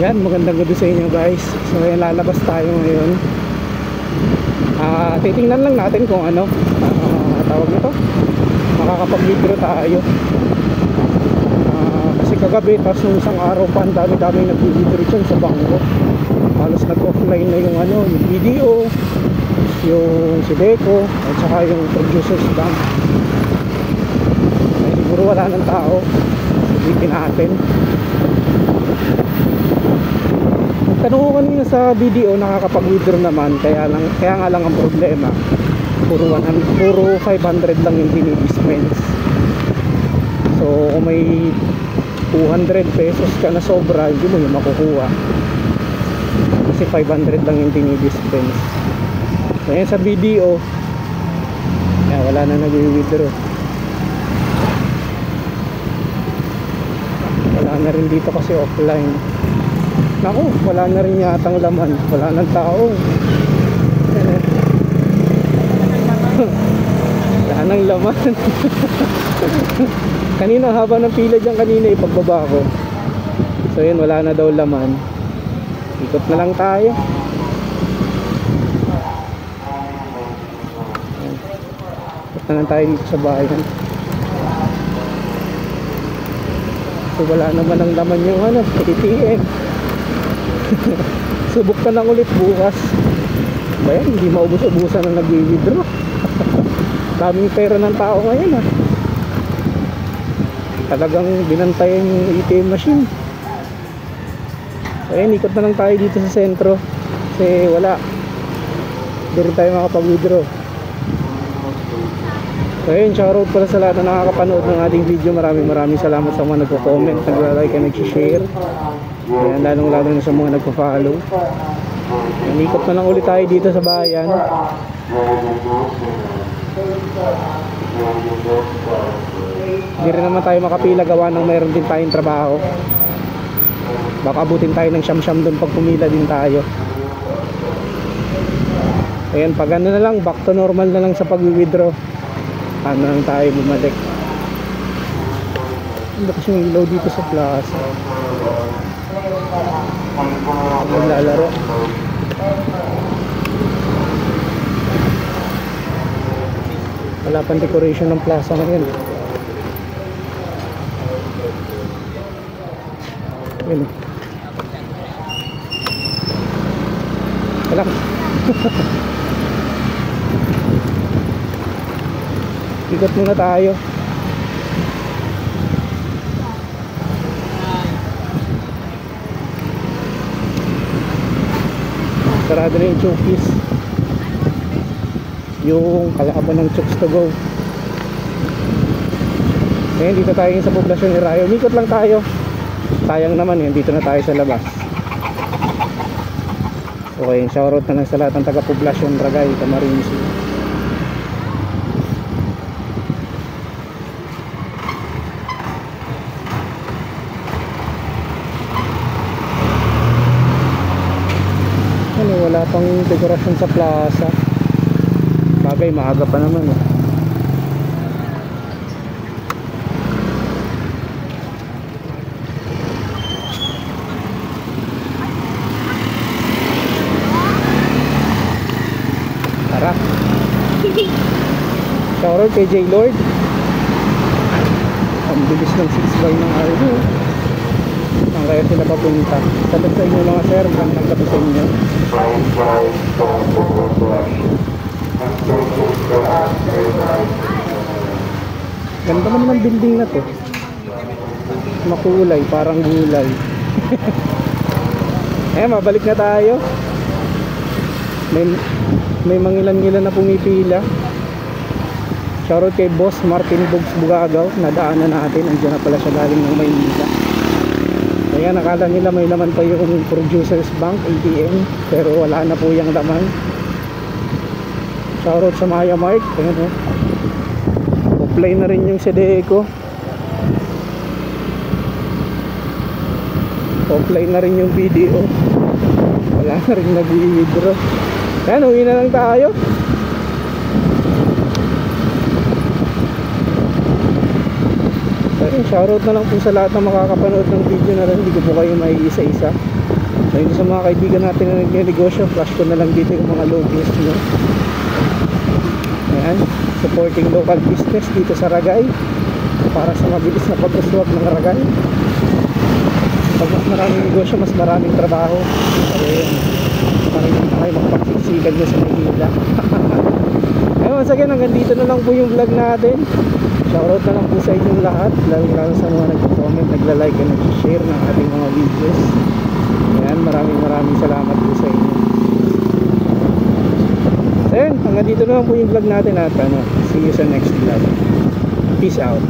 Yan, magandang gabi sa inyo guys. So yan, lalabas tayo ngayon. Titingnan lang natin kung ano tawag nito, makakapag-video tayo. Kasi kagabi, tapos nung isang araw pa, ang dami-dami nag-video dyan sa bangko. Halos nag-offline na yung ano, yung video, yung si Deco, at saka yung Producers Bank. Ay, siguro wala ng tao. Silipin natin. Tanong ko kanina sa video, nakakapag-withdraw naman, kaya nga lang ang problema, puro 500 lang yung dinidispense. So kung may 200 pesos ka na sobra, hindi mo yung makukuha kasi 500 lang yung dinidispense. So yan sa video, wala na nag-withdraw. Wala na rin dito kasi offline. Naku, wala na rin yatang laman. Wala nang tao. Wala nang laman. Kanina haba ng pila dyan kanina ipagbaba ko. So yun, wala na daw laman. Ikot na lang tayo. Ikot na lang tayo dito sa bayan. So wala naman ang laman yung ano, ATM. Subok ka lang ulit bukas. Bayan, hindi maubos-ubusan na nag-withdraw. Daming pera ng tao ngayon Talagang binantayan yung ATM machine. So ayun, ikot na lang tayo dito sa sentro kasi wala, hindi rin tayo makapag-withdraw. So ayun, shoutout pala sa lahat na nakakapanood ng ating video. Maraming salamat sa mga nagko-comment, nagla-like and nag-share. Ayan, lalong-lalo na sa mga nagpa-follow. Ikot na lang ulit tayo dito sa bayan. Hindi rin naman tayo makapila, gawa ng mayroon din tayong trabaho. Baka abutin tayo ng siyam-siyam doon pag pumila din tayo. Ayan, pag ano na lang, back to normal na lang sa pag-withdraw. Ano lang tayo bumalik. Ano kasi yung ilaw dito sa plaza? Maglalaro. Wala pang decoration ng plaza ngayon. Ayun. Wala. Ikot muna tayo. Sarado na yung Chokis, yung kalaban ng Chokes to go. Ngayon dito tayo sa poblasyon ni Rayo. Mikot lang tayo. Sayang naman yun, dito na tayo sa labas. Okay, shoutout na lang sa lahat ng taga-poblasyon Ragay, Camarines. Wala pang dekorasyon sa plaza. Bagay, maaga pa naman Tara. Shoutout kay J Lord. Ang bilis ng 6x ng RV. Saan kaya sila papunta? Sabat sa inyo mga sir, gandang gabi sa inyo. Ganda naman ng building na to. Makulay, parang gulay. Mabalik na tayo. May mangilan-ngilan na pumipila. Shoutout kay Boss Martin Bugs Bugagaw. Nadaanan natin, andiyan na pala siya galing ng Maynila. Ayan, nakala nila may laman pa yung Producers Bank ATM, pero wala na po yung laman. Shoutout sa Maya Mark. Ayan, offline na rin yung Sedeco. Offline na rin yung video. Wala na rin nag-withdraw. Ayan, uwi na lang tayo. Shoutout na lang po sa lahat na makakapanood ng video na rin. Hindi ko po kayo maiisa-isa. So yun sa mga kaibigan natin na nagnegosyo, flash ko na lang dito yung mga logos nyo. Ayan, supporting local business dito sa Ragay para sa mabilis na pag-uswag ng Ragay. Pag mas maraming negosyo, mas maraming trabaho. Ayun, para hindi na kayo magpagsiksikan nyo sa Manila. Ayun, once again, hanggang dito na lang po yung vlog natin. Shoutout na lang po sa inyong lahat, lalo sa mga nag-comment, nagla-like and nag-share ng ating mga videos. Ayan, maraming salamat po sa inyo. So yun, hanggang dito na lang po yung vlog natin at see you sa next vlog. Peace out.